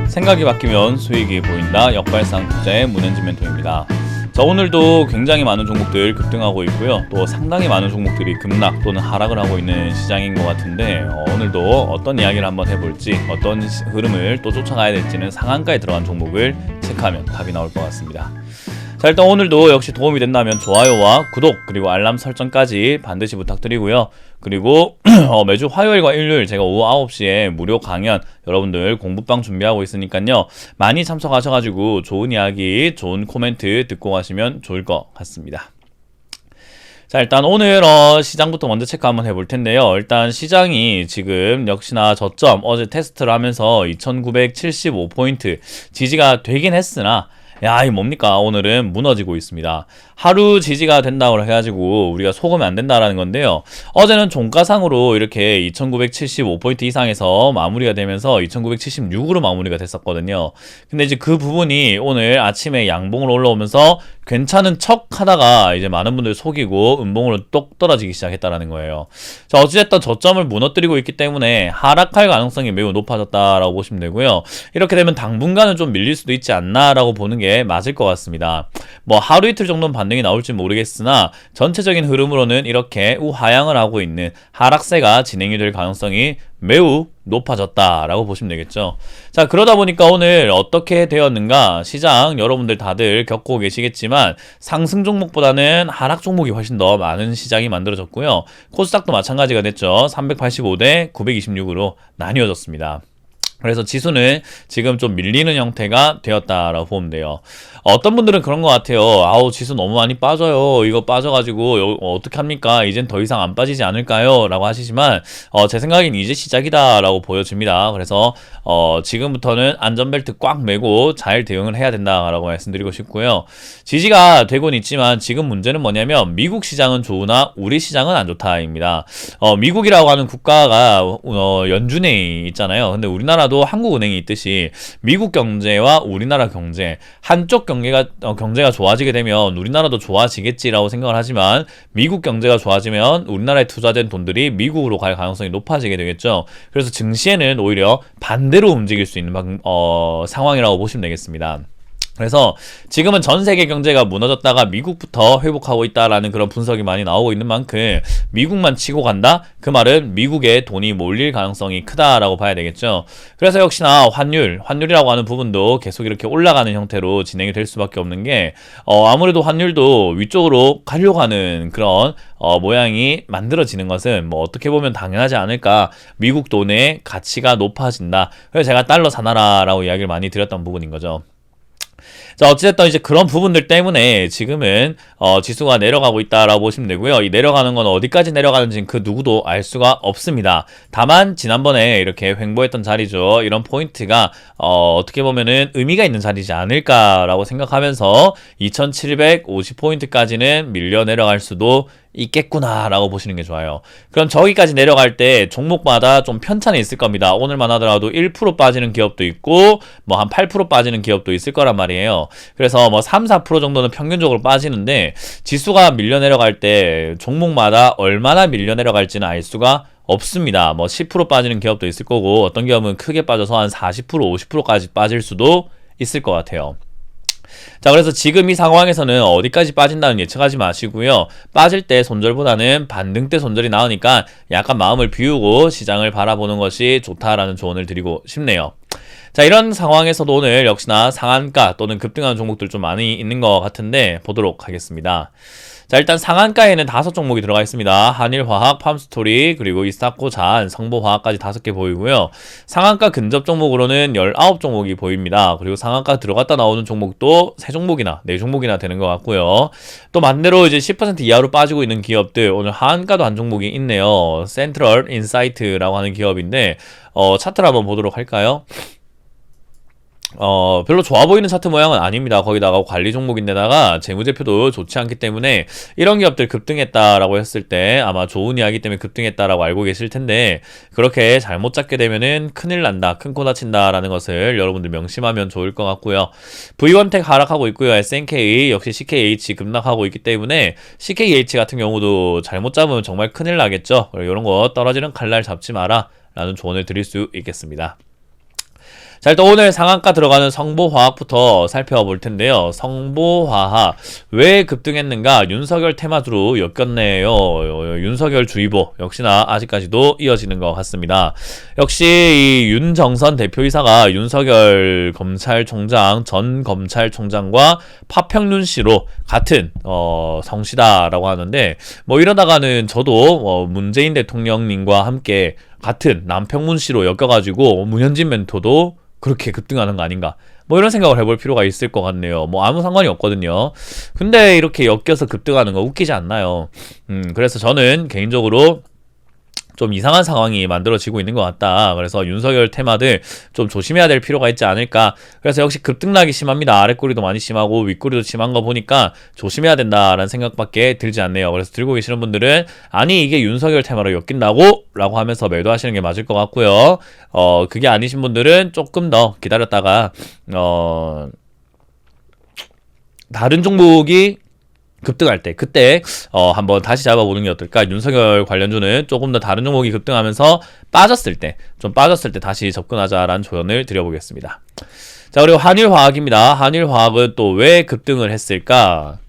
생각이 바뀌면 수익이 보인다. 역발상 투자의 문현진 멘토입니다. 자, 오늘도 굉장히 많은 종목들 급등하고 있고요. 또 상당히 많은 종목들이 급락 또는 하락을 하고 있는 시장인 것 같은데 오늘도 어떤 이야기를 한번 해볼지, 어떤 흐름을 또 쫓아가야 될지는 상한가에 들어간 종목을 체크하면 답이 나올 것 같습니다. 자, 일단 오늘도 역시 도움이 된다면 좋아요와 구독 그리고 알람 설정까지 반드시 부탁드리고요. 그리고 매주 화요일과 일요일 제가 오후 9시에 무료 강연 여러분들 공부방 준비하고 있으니까요. 많이 참석하셔가지고 좋은 이야기, 좋은 코멘트 듣고 가시면 좋을 것 같습니다. 자, 일단 오늘 시장부터 먼저 체크 한번 해볼 텐데요. 일단 시장이 지금 역시나 저점 어제 테스트를 하면서 2975포인트 지지가 되긴 했으나 야, 이 뭡니까? 오늘은 무너지고 있습니다. 하루 지지가 된다고 해가지고 우리가 속으면 안 된다라는 건데요. 어제는 종가상으로 이렇게 2975포인트 이상에서 마무리가 되면서 2976으로 마무리가 됐었거든요. 근데 이제 그 부분이 오늘 아침에 양봉으로 올라오면서 괜찮은 척 하다가 이제 많은 분들 속이고 음봉으로 똑 떨어지기 시작했다라는 거예요. 자, 어찌됐든 저점을 무너뜨리고 있기 때문에 하락할 가능성이 매우 높아졌다라고 보시면 되고요. 이렇게 되면 당분간은 좀 밀릴 수도 있지 않나라고 보는 게 맞을 것 같습니다. 뭐 하루 이틀 정도는 반등이 나올지 모르겠으나 전체적인 흐름으로는 이렇게 우하향을 하고 있는 하락세가 진행이 될 가능성이 매우 높아졌다라고 보시면 되겠죠. 자, 그러다 보니까 오늘 어떻게 되었는가, 시장 여러분들 다들 겪고 계시겠지만 상승 종목보다는 하락 종목이 훨씬 더 많은 시장이 만들어졌고요. 코스닥도 마찬가지가 됐죠. 385대 926으로 나뉘어졌습니다. 그래서 지수는 지금 좀 밀리는 형태가 되었다라고 보면 돼요. 어떤 분들은 그런 것 같아요. 아우, 지수 너무 많이 빠져요. 이거 빠져가지고 어떻게 합니까? 이젠 더 이상 안 빠지지 않을까요? 라고 하시지만 제 생각엔 이제 시작이다 라고 보여집니다. 그래서 지금부터는 안전벨트 꽉 매고 잘 대응을 해야 된다라고 말씀드리고 싶고요. 지지가 되곤 있지만 지금 문제는 뭐냐면 미국 시장은 좋으나 우리 시장은 안 좋다입니다. 미국이라고 하는 국가가 연준에 있잖아요. 근데 우리나라도 한국은행이 있듯이 미국 경제와 우리나라 경제, 한쪽 경제가 좋아지게 되면 우리나라도 좋아지겠지라고 생각을 하지만 미국 경제가 좋아지면 우리나라에 투자된 돈들이 미국으로 갈 가능성이 높아지게 되겠죠. 그래서 증시에는 오히려 반대로 움직일 수 있는 상황이라고 보시면 되겠습니다. 그래서 지금은 전 세계 경제가 무너졌다가 미국부터 회복하고 있다라는 그런 분석이 많이 나오고 있는 만큼 미국만 치고 간다? 그 말은 미국에 돈이 몰릴 가능성이 크다라고 봐야 되겠죠. 그래서 역시나 환율이라고 하는 부분도 계속 이렇게 올라가는 형태로 진행이 될 수밖에 없는 게 아무래도 환율도 위쪽으로 가려고 하는 그런 모양이 만들어지는 것은 뭐 어떻게 보면 당연하지 않을까. 미국 돈의 가치가 높아진다. 그래서 제가 달러 사나라라고 이야기를 많이 드렸던 부분인 거죠. 자, 어찌됐든 이제 그런 부분들 때문에 지금은 지수가 내려가고 있다라고 보시면 되고요. 이 내려가는 건 어디까지 내려가는지는 그 누구도 알 수가 없습니다. 다만 지난번에 이렇게 횡보했던 자리죠. 이런 포인트가 어떻게 보면은 의미가 있는 자리지 않을까라고 생각하면서 2750포인트까지는 밀려 내려갈 수도 있겠구나라고 보시는 게 좋아요. 그럼 저기까지 내려갈 때 종목마다 좀 편차는 있을 겁니다. 오늘만 하더라도 1% 빠지는 기업도 있고 뭐 한 8% 빠지는 기업도 있을 거란 말이에요. 그래서 뭐 3, 4% 정도는 평균적으로 빠지는데 지수가 밀려 내려갈 때 종목마다 얼마나 밀려 내려갈지는 알 수가 없습니다. 뭐 10% 빠지는 기업도 있을 거고 어떤 기업은 크게 빠져서 한 40%, 50%까지 빠질 수도 있을 것 같아요. 자, 그래서 지금 이 상황에서는 어디까지 빠진다는 예측하지 마시고요. 빠질 때 손절보다는 반등 때 손절이 나오니까 약간 마음을 비우고 시장을 바라보는 것이 좋다라는 조언을 드리고 싶네요. 자, 이런 상황에서도 오늘 역시나 상한가 또는 급등하는 종목들 좀 많이 있는 것 같은데 보도록 하겠습니다. 자, 일단 상한가에는 5종목이 들어가 있습니다. 한일화학, 팜스토리, 그리고 이스타코, 자안, 성보화학까지 5개 보이고요. 상한가 근접 종목으로는 19종목이 보입니다. 그리고 상한가 들어갔다 나오는 종목도 3종목이나 4종목이나 되는 것 같고요. 또 반대로 이제 10% 이하로 빠지고 있는 기업들, 오늘 하한가도 한 종목이 있네요. 센트럴 인사이트라고 하는 기업인데 차트를 한번 보도록 할까요? 별로 좋아 보이는 차트 모양은 아닙니다. 거기다가 관리 종목인데다가 재무제표도 좋지 않기 때문에 이런 기업들 급등했다라고 했을 때 아마 좋은 이야기 때문에 급등했다라고 알고 계실 텐데 그렇게 잘못 잡게 되면은 큰일 난다, 큰 코 다친다라는 것을 여러분들 명심하면 좋을 것 같고요. V1텍 하락하고 있고요. SNK 역시 CKH 급락하고 있기 때문에 CKH 같은 경우도 잘못 잡으면 정말 큰일 나겠죠. 이런 거 떨어지는 칼날 잡지 마라 라는 조언을 드릴 수 있겠습니다. 자, 일단 오늘 상한가 들어가는 성보화학부터 살펴볼 텐데요. 성보화학 왜 급등했는가? 윤석열 테마주로 엮였네요. 윤석열 주의보 역시나 아직까지도 이어지는 것 같습니다. 역시 이 윤정선 대표이사가 윤석열 검찰총장 전 검찰총장과 파평윤 씨로 같은 성씨다라고 하는데, 뭐 이러다가는 저도 문재인 대통령님과 함께 같은 남평문 씨로 엮여가지고 문현진 멘토도 그렇게 급등하는 거 아닌가, 뭐 이런 생각을 해볼 필요가 있을 것 같네요. 뭐 아무 상관이 없거든요. 근데 이렇게 엮여서 급등하는 거 웃기지 않나요? 그래서 저는 개인적으로 좀 이상한 상황이 만들어지고 있는 것 같다. 그래서 윤석열 테마들 좀 조심해야 될 필요가 있지 않을까. 그래서 역시 급등락이 심합니다. 아랫꼬리도 많이 심하고 윗꼬리도 심한 거 보니까 조심해야 된다라는 생각밖에 들지 않네요. 그래서 들고 계시는 분들은 아니 이게 윤석열 테마로 엮인다고? 라고 하면서 매도하시는 게 맞을 것 같고요. 그게 아니신 분들은 조금 더 기다렸다가 다른 종목이 급등할 때 그때 한번 다시 잡아보는 게 어떨까. 윤석열 관련주는 조금 더 다른 종목이 급등하면서 빠졌을 때 다시 접근하자라는 조언을 드려보겠습니다. 자, 그리고 한일화학입니다. 한일화학은 또 왜 급등을 했을까?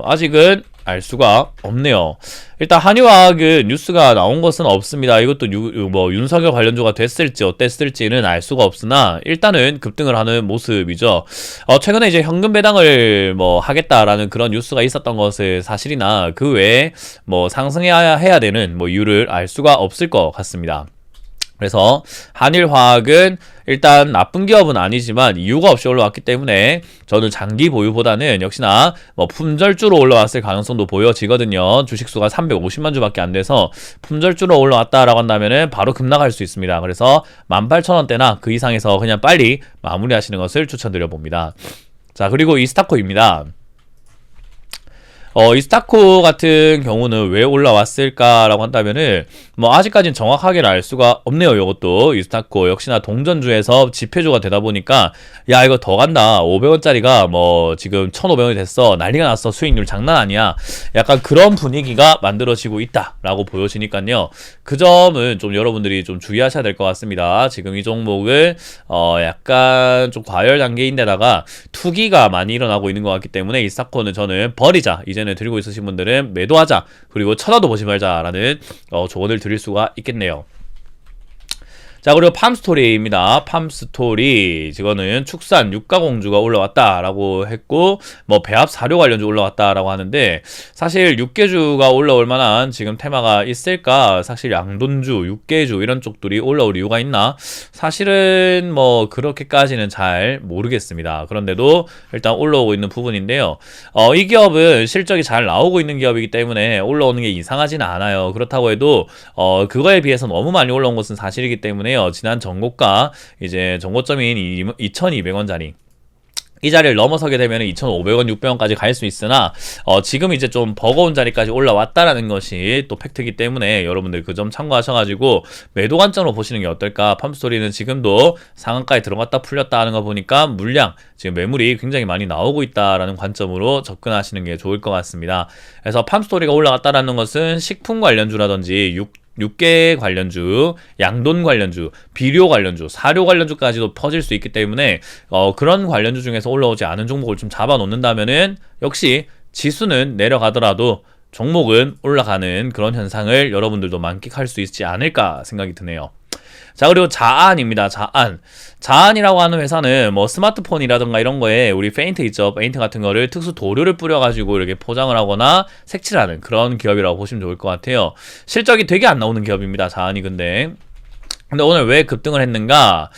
아직은 알 수가 없네요. 일단 한일화학은 뉴스가 나온 것은 없습니다. 이것도 윤석열 관련주가 됐을지 어땠을지는 알 수가 없으나 일단은 급등을 하는 모습이죠. 최근에 이제 현금 배당을 하겠다라는 그런 뉴스가 있었던 것은 사실이나 그 외에 상승해야 되는 이유를 알 수가 없을 것 같습니다. 그래서 한일화학은 일단 나쁜 기업은 아니지만 이유가 없이 올라왔기 때문에 저는 장기 보유보다는 역시나 품절주로 올라왔을 가능성도 보여지거든요. 주식수가 350만 주밖에 안 돼서 품절주로 올라왔다라고 한다면은 바로 급락할 수 있습니다. 그래서 18,000원대나 그 이상에서 그냥 빨리 마무리하시는 것을 추천드려 봅니다. 자, 그리고 이스타코입니다. 이스타코 같은 경우는 왜 올라왔을까라고 한다면은 아직까지는 정확하게는 알 수가 없네요. 이것도 이스타코 역시나 동전주에서 지폐주가 되다 보니까 야 이거 더 간다, 500원짜리가 지금 1,500원이 됐어, 난리가 났어, 수익률 장난 아니야, 약간 그런 분위기가 만들어지고 있다라고 보여지니까요. 그 점은 좀 여러분들이 좀 주의하셔야 될 것 같습니다. 지금 이 종목은 약간 좀 과열 단계인데다가 투기가 많이 일어나고 있는 것 같기 때문에 이스타코는 저는 버리자, 이제는 들고 있으신 분들은 매도하자, 그리고 쳐다도 보지 말자라는 조언을 드릴 수가 있겠네요. 자, 그리고 팜스토리입니다. 팜스토리 이거는 축산 유가공주가 올라왔다라고 했고 배합 사료 관련주 올라왔다라고 하는데, 사실 육개주가 올라올 만한 지금 테마가 있을까? 사실 양돈주, 육개주 이런 쪽들이 올라올 이유가 있나? 사실은 그렇게까지는 잘 모르겠습니다. 그런데도 일단 올라오고 있는 부분인데요. 이 기업은 실적이 잘 나오고 있는 기업이기 때문에 올라오는 게 이상하지는 않아요. 그렇다고 해도 그거에 비해서 너무 많이 올라온 것은 사실이기 때문에 지난 전고가 이제 전고점인 2,200원짜리 이 자리를 넘어서게 되면 2,500원, 600원까지 갈 수 있으나 지금 이제 좀 버거운 자리까지 올라왔다라는 것이 또 팩트이기 때문에 여러분들 그 점 참고하셔가지고 매도 관점으로 보시는 게 어떨까. 팜스토리는 지금도 상한가에 들어갔다 풀렸다 하는 거 보니까 물량, 지금 매물이 굉장히 많이 나오고 있다라는 관점으로 접근하시는 게 좋을 것 같습니다. 그래서 팜스토리가 올라갔다라는 것은 식품 관련주라든지 육계 관련주, 양돈 관련주, 비료 관련주, 사료 관련주까지도 퍼질 수 있기 때문에 그런 관련주 중에서 올라오지 않은 종목을 좀 잡아 놓는다면은 역시 지수는 내려가더라도 종목은 올라가는 그런 현상을 여러분들도 만끽할 수 있지 않을까 생각이 드네요. 자, 그리고 자안입니다. 자안이라고 하는 회사는 스마트폰이라든가 이런 거에 우리 페인트 있죠. 페인트 같은 거를 특수 도료를 뿌려가지고 이렇게 포장을 하거나 색칠하는 그런 기업이라고 보시면 좋을 것 같아요. 실적이 되게 안 나오는 기업입니다. 자안이. 근데 오늘 왜 급등을 했는가?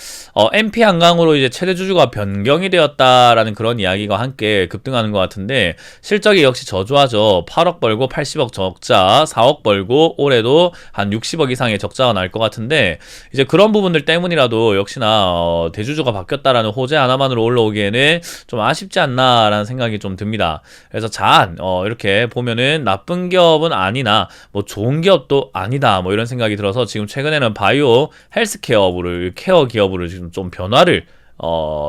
MP 한강으로 이제 최대 주주가 변경이 되었다라는 그런 이야기가 함께 급등하는 것 같은데, 실적이 역시 저조하죠. 8억 벌고 80억 적자, 4억 벌고 올해도 한 60억 이상의 적자가 날 것 같은데, 이제 그런 부분들 때문이라도 역시나 대주주가 바뀌었다라는 호재 하나만으로 올라오기에는 좀 아쉽지 않나라는 생각이 좀 듭니다. 그래서 자안 이렇게 보면은 나쁜 기업은 아니나 좋은 기업도 아니다 이런 생각이 들어서 지금 최근에는 바이오 헬스케어를 케어 기업으로 지금 좀 변화를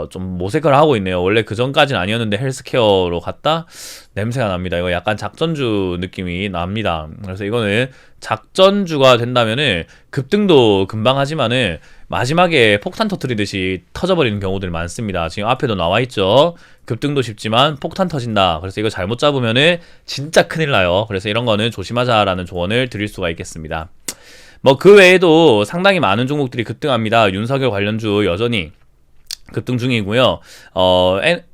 좀 모색을 하고 있네요. 원래 그 전까지는 아니었는데 헬스케어로 갔다? 냄새가 납니다. 이거 약간 작전주 느낌이 납니다. 그래서 이거는 작전주가 된다면은 급등도 금방 하지만은 마지막에 폭탄 터트리듯이 터져버리는 경우들이 많습니다. 지금 앞에도 나와있죠. 급등도 쉽지만 폭탄 터진다. 그래서 이거 잘못 잡으면은 진짜 큰일 나요. 그래서 이런 거는 조심하자라는 조언을 드릴 수가 있겠습니다. 뭐 그 외에도 상당히 많은 종목들이 급등합니다. 윤석열 관련주 여전히 급등 중이고요.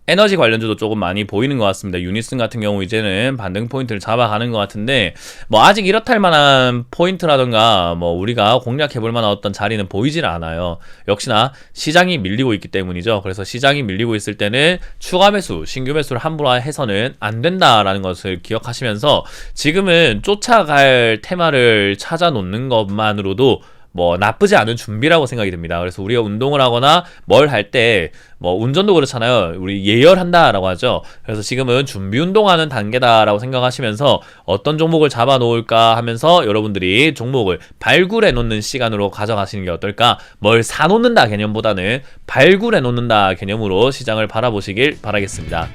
에너지 관련주도 조금 많이 보이는 것 같습니다. 유니슨 같은 경우 이제는 반등 포인트를 잡아가는 것 같은데, 뭐 아직 이렇다 할 만한 포인트라던가 뭐 우리가 공략해볼 만한 어떤 자리는 보이질 않아요. 역시나 시장이 밀리고 있기 때문이죠. 그래서 시장이 밀리고 있을 때는 추가 매수, 신규 매수를 함부로 해서는 안 된다라는 것을 기억하시면서 지금은 쫓아갈 테마를 찾아 놓는 것만으로도 뭐 나쁘지 않은 준비라고 생각이 듭니다. 그래서 우리가 운동을 하거나 뭘 할 때 뭐 운전도 그렇잖아요. 우리 예열한다라고 하죠. 그래서 지금은 준비 운동하는 단계다라고 생각하시면서 어떤 종목을 잡아 놓을까 하면서 여러분들이 종목을 발굴해 놓는 시간으로 가져가시는 게 어떨까? 뭘 사 놓는다 개념보다는 발굴해 놓는다 개념으로 시장을 바라보시길 바라겠습니다.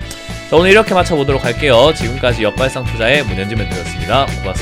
자, 오늘 이렇게 마쳐보도록 할게요. 지금까지 역발상 투자의 문현진 멘토였습니다. 고맙습니다.